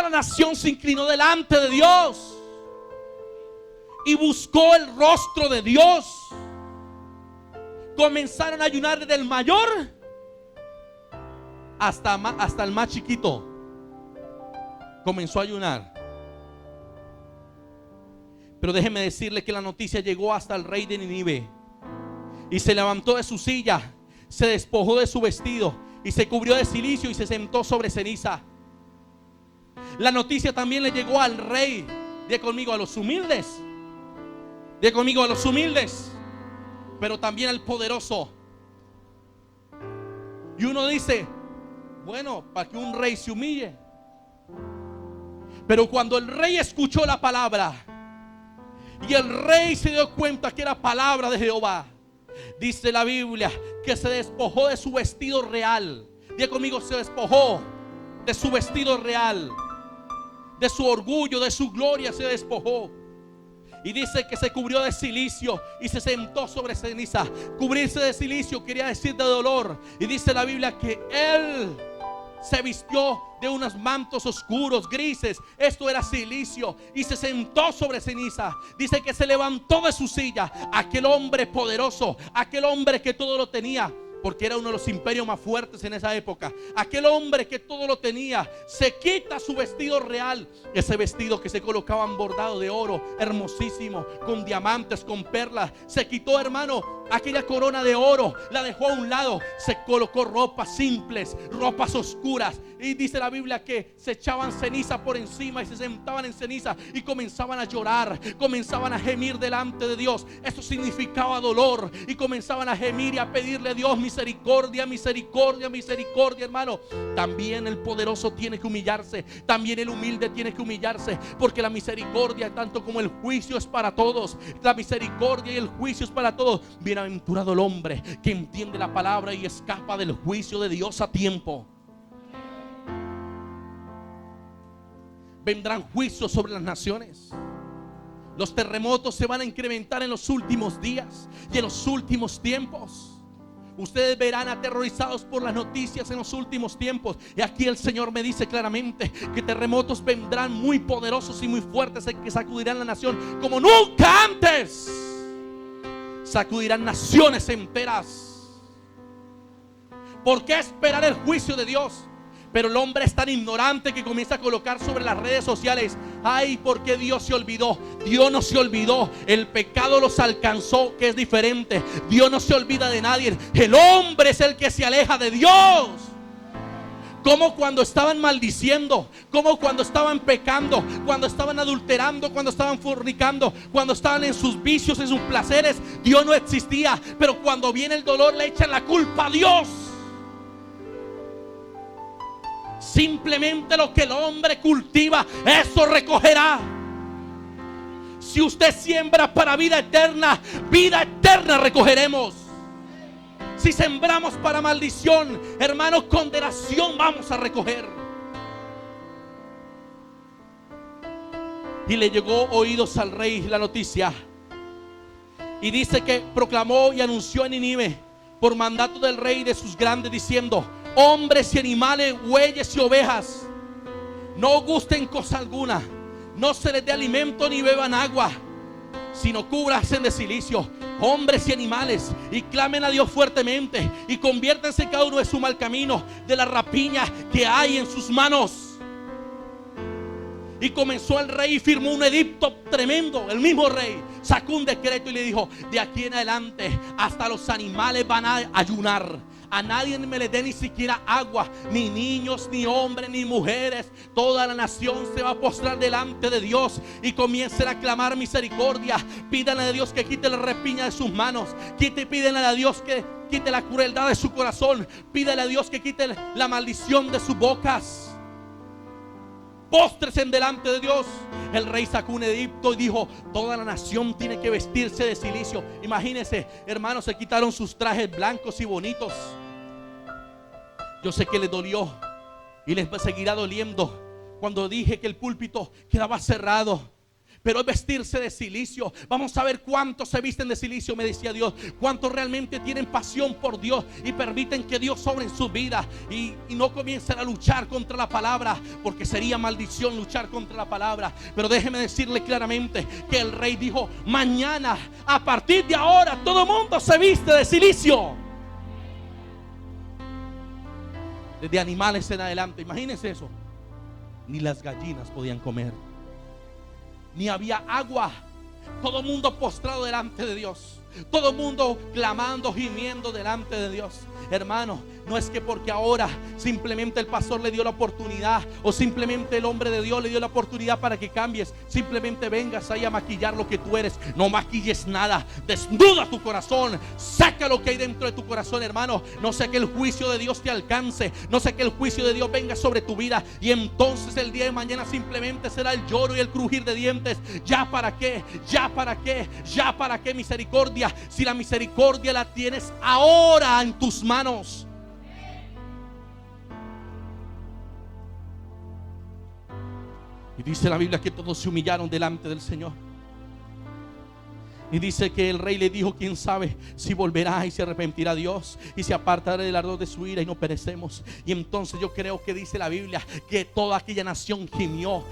Toda la nación se inclinó delante de Dios y buscó el rostro de Dios. Comenzaron a ayunar desde el mayor hasta el más chiquito. Comenzó a ayunar. Pero déjeme decirle que la noticia llegó hasta el rey de Nínive. Y se levantó de su silla, se despojó de su vestido y se cubrió de cilicio y se sentó sobre ceniza. La noticia también le llegó al rey. Diga conmigo, a los humildes. Diga conmigo, a los humildes, pero también al poderoso. Y uno dice, bueno, para que un rey se humille. Pero cuando el rey escuchó la palabra y el rey se dio cuenta que era palabra de Jehová, dice la Biblia que se despojó de su vestido real. Diga conmigo, se despojó de su vestido real, de su orgullo, de su gloria se despojó. Y dice que se cubrió de cilicio y se sentó sobre ceniza. Cubrirse de cilicio quería decir de dolor. Y dice la Biblia que él se vistió de unos mantos oscuros, grises. Esto era cilicio. Y se sentó sobre ceniza. Dice que se levantó de su silla. Aquel hombre poderoso, aquel hombre que todo lo tenía, porque era uno de los imperios más fuertes en esa época. Aquel hombre que todo lo tenía, se quita su vestido real. Ese vestido que se colocaban bordado de oro, hermosísimo, con diamantes, con perlas. Se quitó, hermano, aquella corona de oro, la dejó a un lado. Se colocó ropas simples, ropas oscuras. Y dice la Biblia que se echaban ceniza por encima y se sentaban en ceniza y comenzaban a llorar, comenzaban a gemir delante de Dios. Eso significaba dolor. Y comenzaban a gemir y a pedirle a Dios misericordia, misericordia, misericordia, hermano. También el poderoso tiene que humillarse. También el humilde tiene que humillarse, porque la misericordia, tanto como el juicio, es para todos. La misericordia y el juicio es para todos. Bienaventurado el hombre que entiende la palabra y escapa del juicio de Dios a tiempo. Vendrán juicios sobre las naciones. Los terremotos se van a incrementar en los últimos días y en los últimos tiempos. Ustedes verán aterrorizados por las noticias en los últimos tiempos. Y aquí el Señor me dice claramente que terremotos vendrán muy poderosos y muy fuertes, que sacudirán la nación como nunca antes. Sacudirán naciones enteras. ¿Por qué esperar el juicio de Dios? Pero el hombre es tan ignorante que comienza a colocar sobre las redes sociales: ay, ¿por qué Dios se olvidó? Dios no se olvidó. El pecado los alcanzó, que es diferente. Dios no se olvida de nadie. El hombre es el que se aleja de Dios. Como cuando estaban maldiciendo, como cuando estaban pecando, cuando estaban adulterando, cuando estaban fornicando, cuando estaban en sus vicios, en sus placeres, Dios no existía. Pero cuando viene el dolor le echan la culpa a Dios. Simplemente lo que el hombre cultiva, eso recogerá. Si usted siembra para vida eterna recogeremos. Si sembramos para maldición, hermanos, condenación vamos a recoger. Y le llegó oídos al rey la noticia. Y dice que proclamó y anunció en Nínive, por mandato del rey y de sus grandes, diciendo: hombres y animales, bueyes y ovejas, no gusten cosa alguna, no se les dé alimento ni beban agua, sino cúbranse de cilicio, hombres y animales, y clamen a Dios fuertemente, y conviértanse cada uno de su mal camino, de la rapiña que hay en sus manos. Y comenzó el rey y firmó un edicto tremendo. El mismo rey sacó un decreto y le dijo: de aquí en adelante hasta los animales van a ayunar. A nadie me le dé ni siquiera agua, ni niños, ni hombres, ni mujeres. Toda la nación se va a postrar delante de Dios y comiencen a clamar misericordia. Pídanle a Dios que quite la repiña de sus manos. Pídenle a Dios que quite la crueldad de su corazón. Pídele a Dios que quite la maldición de sus bocas. Póstrese delante de Dios. El rey sacó un edicto y dijo: toda la nación tiene que vestirse de cilicio. Imagínense, hermanos, se quitaron sus trajes blancos y bonitos. Yo sé que les dolió y les seguirá doliendo cuando dije que el púlpito quedaba cerrado. pero es vestirse de cilicio. Vamos a ver cuántos se visten de cilicio, me decía Dios, cuántos realmente tienen pasión por Dios y permiten que Dios sobre en su vida y no comiencen a luchar contra la palabra, porque sería maldición luchar contra la palabra. Pero déjeme decirle claramente que el rey dijo: mañana, a partir de ahora, todo el mundo se viste de cilicio. Desde animales en adelante, imagínense eso. Ni las gallinas podían comer, ni había agua. Todo el mundo postrado delante de Dios, todo el mundo clamando, gimiendo delante de Dios. Hermano, no es que porque ahora simplemente el pastor le dio la oportunidad, o simplemente el hombre de Dios le dio la oportunidad para que cambies, simplemente vengas ahí a maquillar lo que tú eres. No maquilles nada, desnuda tu corazón, saca lo que hay dentro de tu corazón, hermano. No sea que el juicio de Dios te alcance, no sea que el juicio de Dios venga sobre tu vida, y entonces el día de mañana simplemente será el lloro y el crujir de dientes. ¿Ya para qué? ¿Ya para qué? ¿Ya para qué misericordia? Si la misericordia la tienes ahora en tus manos. Y dice la Biblia que todos se humillaron delante del Señor. Y dice que el rey le dijo: quién sabe si volverá y se arrepentirá Dios y se apartará del ardor de su ira y no perecemos. Y entonces yo creo que dice la Biblia que toda aquella nación gimió,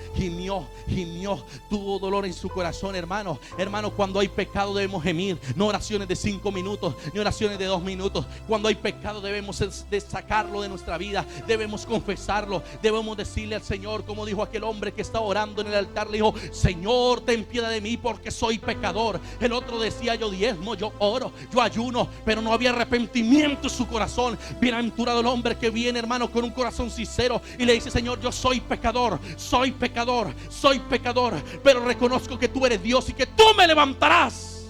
tuvo dolor en su corazón, hermano. Hermano, cuando hay pecado debemos gemir, no oraciones de 5 minutos, ni oraciones de 2 minutos. Cuando hay pecado debemos de sacarlo de nuestra vida, debemos confesarlo, debemos decirle al Señor, como dijo aquel hombre que estaba orando en el altar, le dijo: Señor, ten piedad de mí porque soy pecador. El otro decía: yo diezmo, yo oro, yo ayuno, pero no había arrepentimiento en su corazón. Bienaventurado el hombre que viene, hermano, con un corazón sincero y le dice: Señor, yo soy pecador, pero reconozco que tú eres Dios y que tú me levantarás.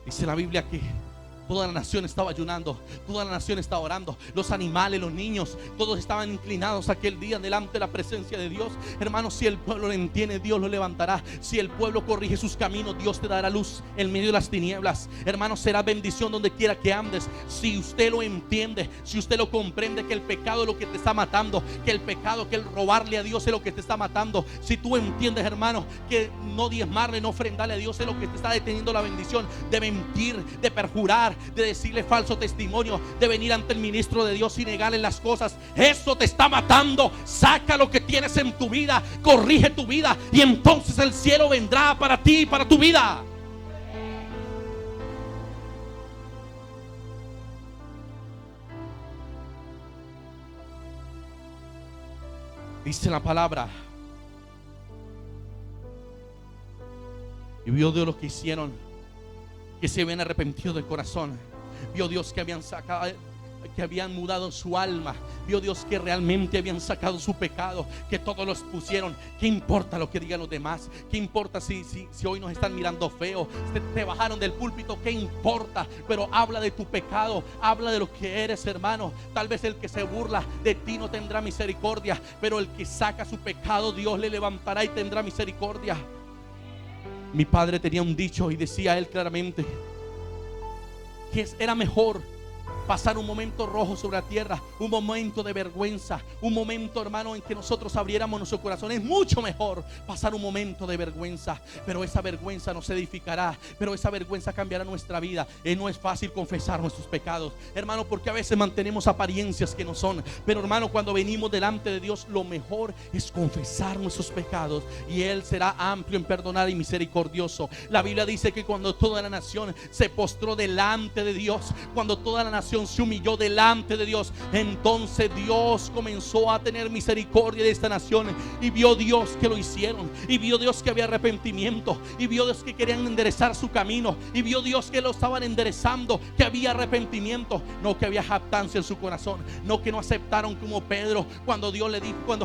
Dice la Biblia que toda la nación estaba ayunando, toda la nación estaba orando. Los animales, los niños, todos estaban inclinados aquel día delante de la presencia de Dios. Hermanos, si el pueblo lo entiende, Dios lo levantará. Si el pueblo corrige sus caminos, Dios te dará luz en medio de las tinieblas. Hermanos, será bendición donde quiera que andes. Si usted lo entiende, si usted lo comprende, que el pecado es lo que te está matando, que el pecado, que el robarle a Dios es lo que te está matando. Si tú entiendes, hermano, que no diezmarle, no ofrendarle a Dios es lo que te está deteniendo la bendición, de mentir, de perjurar, de decirle falso testimonio, de venir ante el ministro de Dios y negarle las cosas, eso te está matando. Saca lo que tienes en tu vida, corrige tu vida, y entonces el cielo vendrá para ti y para tu vida. Dice la palabra: y vio Dios lo que hicieron, que se habían arrepentido del corazón. Vio Dios que habían sacado, que habían mudado su alma. Vio Dios que realmente habían sacado su pecado, que todos los pusieron. ¿Qué importa lo que digan los demás? ¿Qué importa si hoy nos están mirando feo? Te bajaron del púlpito, ¿qué importa? Pero habla de tu pecado, habla de lo que eres, hermano. Tal vez el que se burla de ti no tendrá misericordia, pero el que saca su pecado, Dios le levantará y tendrá misericordia. Mi padre tenía un dicho y decía él claramente que era mejor pasar un momento rojo sobre la tierra, un momento de vergüenza, un momento, hermano, en que nosotros abriéramos nuestro corazón. Es mucho mejor pasar un momento de vergüenza, pero esa vergüenza nos edificará, pero esa vergüenza cambiará nuestra vida. No es fácil confesar nuestros pecados, hermano, porque a veces mantenemos apariencias que no son. Pero, hermano, cuando venimos delante de Dios, lo mejor es confesar nuestros pecados, y Él será amplio en perdonar y misericordioso. La Biblia dice que cuando toda la nación se postró delante de Dios, cuando toda la nación se humilló delante de Dios, entonces Dios comenzó a tener misericordia de esta nación, y vio Dios que lo hicieron, y vio Dios que había arrepentimiento, y vio Dios que querían enderezar su camino, y vio Dios que lo estaban enderezando, que había arrepentimiento, no que había jactancia en su corazón, no que no aceptaron, como Pedro, cuando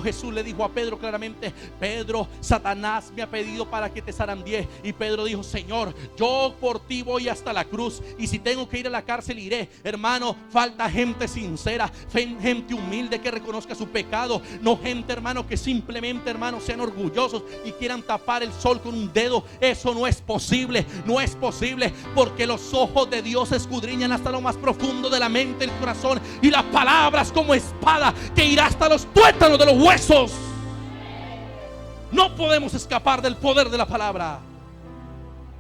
Jesús le dijo a Pedro claramente: Pedro, Satanás me ha pedido para que te zarandee. Y Pedro dijo: Señor, yo por ti voy hasta la cruz, y si tengo que ir a la cárcel iré. Hermano, hermano, falta gente sincera, gente humilde que reconozca su pecado. No gente, hermano, que simplemente, hermano, sean orgullosos y quieran tapar el sol con un dedo. Eso no es posible, no es posible, porque los ojos de Dios escudriñan hasta lo más profundo de la mente, el corazón, y la palabra es como espada que irá hasta los tuétanos de los huesos. No podemos escapar del poder de la palabra,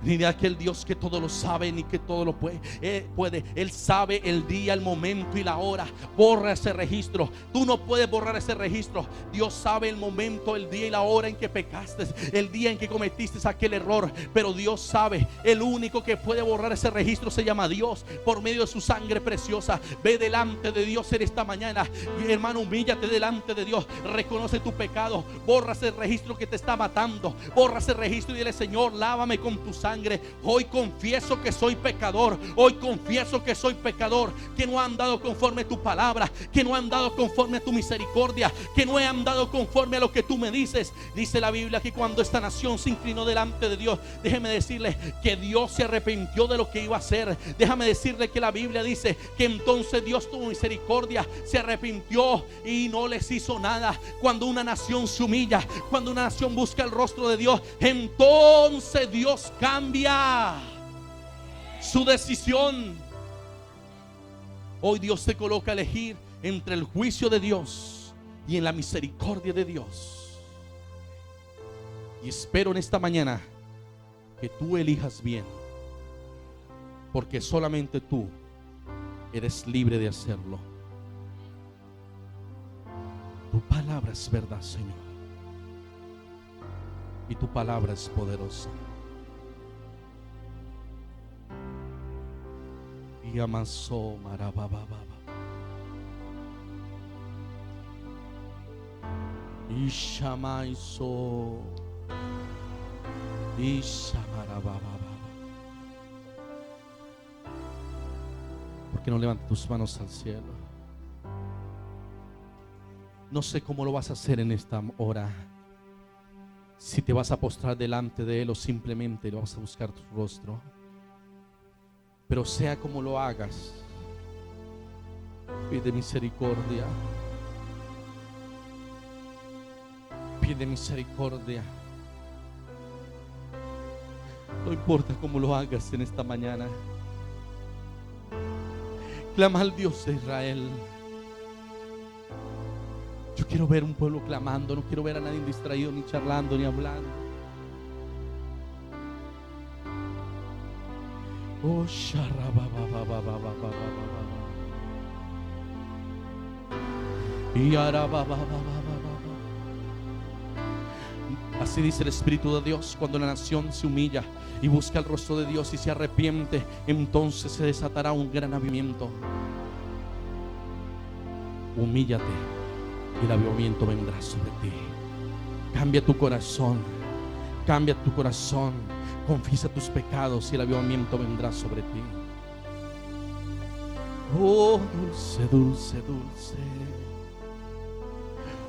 ni de aquel Dios que todo lo sabe, ni que todo lo puede. Él sabe el día, el momento y la hora. Borra ese registro. Tú no puedes borrar ese registro. Dios sabe el momento, el día y la hora en que pecaste, el día en que cometiste aquel error. Pero Dios sabe, el único que puede borrar ese registro se llama Dios, por medio de su sangre preciosa. Ve delante de Dios en esta mañana, hermano, humíllate delante de Dios. Reconoce tu pecado. Borra ese registro que te está matando. Borra ese registro y dile: Señor, lávame con tu sangre. Hoy confieso que soy pecador. Hoy confieso que soy pecador, que no he andado conforme a tu palabra, que no he andado conforme a tu misericordia, que no he andado conforme a lo que tú me dices. Dice la Biblia que cuando esta nación se inclinó delante de Dios, déjeme decirle que Dios se arrepintió de lo que iba a hacer. Déjame decirle que la Biblia dice que entonces Dios tuvo misericordia, se arrepintió y no les hizo nada. Cuando una nación se humilla, cuando una nación busca el rostro de Dios, entonces Dios cambia su decisión. Hoy Dios te coloca a elegir entre el juicio de Dios y en la misericordia de Dios. Y espero en esta mañana que tú elijas bien, porque solamente tú eres libre de hacerlo. Tu palabra es verdad, Señor, y tu palabra es poderosa. Y amasó marabababa. Y shamaiso. Y shamarabababa. ¿Por qué no levantas tus manos al cielo? No sé cómo lo vas a hacer en esta hora. Si te vas a postrar delante de Él o simplemente lo vas a buscar tu rostro. Pero sea como lo hagas, pide misericordia. Pide misericordia. No importa cómo lo hagas en esta mañana. Clama al Dios de Israel. Yo quiero ver un pueblo clamando. No quiero ver a nadie distraído, ni charlando, ni hablando. Oh, y así dice el Espíritu de Dios: cuando la nación se humilla y busca el rostro de Dios y se arrepiente, entonces se desatará un gran avivamiento. Humíllate y el avivamiento vendrá sobre ti. Cambia tu corazón, cambia tu corazón. Confiesa tus pecados y el avivamiento vendrá sobre ti. Oh, dulce, dulce, dulce.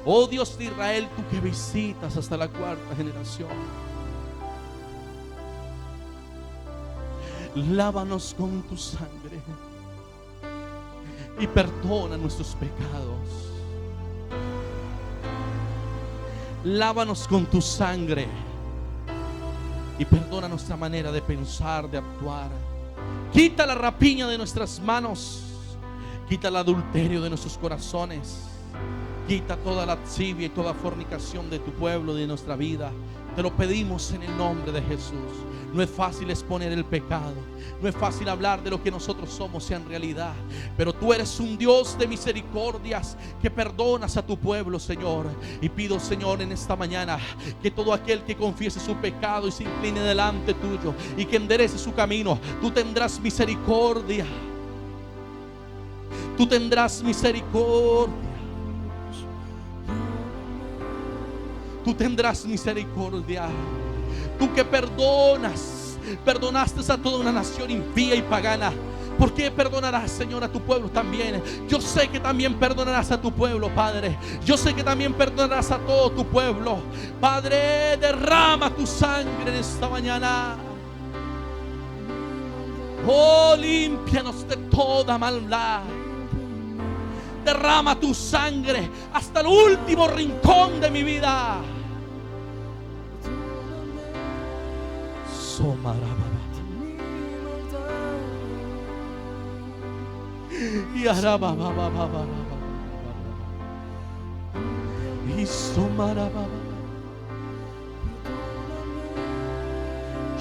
Oh Dios de Israel, tú que visitas hasta la cuarta generación. Lávanos con tu sangre y perdona nuestros pecados. Lávanos con tu sangre y perdona nuestra manera de pensar, de actuar. Quita la rapiña de nuestras manos. Quita el adulterio de nuestros corazones. Quita toda lascivia y toda fornicación de tu pueblo, de nuestra vida. Te lo pedimos en el nombre de Jesús. No es fácil exponer el pecado. No es fácil hablar de lo que nosotros somos en realidad. Pero tú eres un Dios de misericordias que perdonas a tu pueblo, Señor. Y pido, Señor, en esta mañana que todo aquel que confiese su pecado y se incline delante tuyo y que enderece su camino, tú tendrás misericordia. Tú tendrás misericordia. Tú tendrás misericordia. Tú que perdonaste a toda una nación impía y pagana. ¿Por qué perdonarás, Señor, a tu pueblo también? Yo sé que también perdonarás a tu pueblo, Padre. Yo sé que también perdonarás a todo tu pueblo. Padre, derrama tu sangre en esta mañana. Oh, límpianos de toda maldad. Derrama tu sangre hasta el último rincón de mi vida. Y araba baba baba y somara baba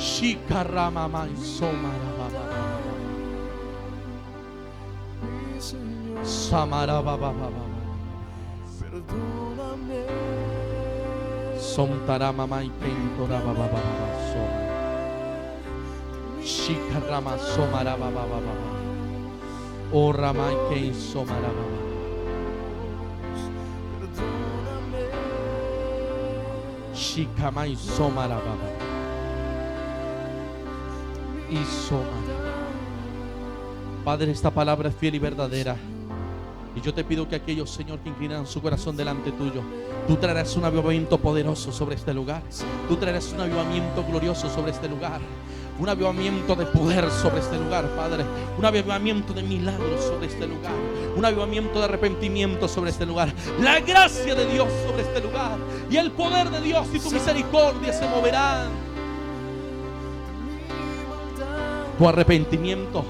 shikarama mai somara baba samara baba baba somtarama mai pentora baba baba soma shikarama somara baba baba o ramai ken somara baba shikamai somara baba y somara. Padre, esta palabra es fiel y verdadera. Y yo te pido que aquellos, Señor, que inclinan su corazón delante tuyo, tú traerás un avivamiento poderoso sobre este lugar. Tú traerás un avivamiento glorioso sobre este lugar. Un avivamiento de poder sobre este lugar, Padre. Un avivamiento de milagros sobre este lugar. Un avivamiento de arrepentimiento sobre este lugar. La gracia de Dios sobre este lugar. Y el poder de Dios y tu misericordia se moverán. Tu arrepentimiento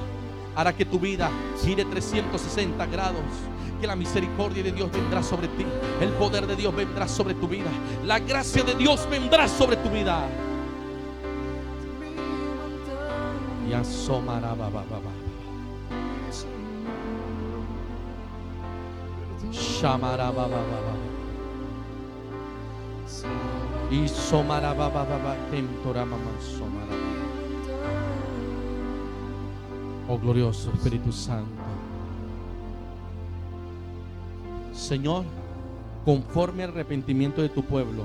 hará que tu vida gire 360 grados. Que la misericordia de Dios vendrá sobre ti. El poder de Dios vendrá sobre tu vida. La gracia de Dios vendrá sobre tu vida. Y asomará baba baba. Shamará baba baba. Y somará baba baba. Kentora mamá somará. Oh glorioso Espíritu Santo. Señor, conforme al arrepentimiento de tu pueblo,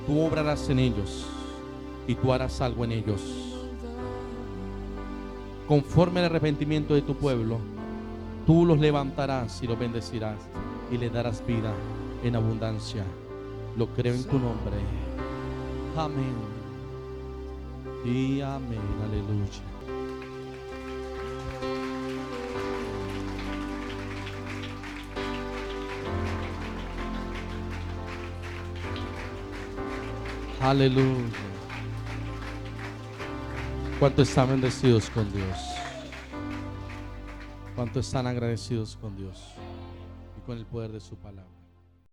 tú obrarás en ellos y tú harás algo en ellos. Conforme al arrepentimiento de tu pueblo, tú los levantarás y los bendecirás y le darás vida en abundancia. Lo creo en tu nombre. Amén. Y amén. Aleluya. Aleluya. ¿Cuántos están bendecidos con Dios? ¿Cuántos están agradecidos con Dios y con el poder de su palabra?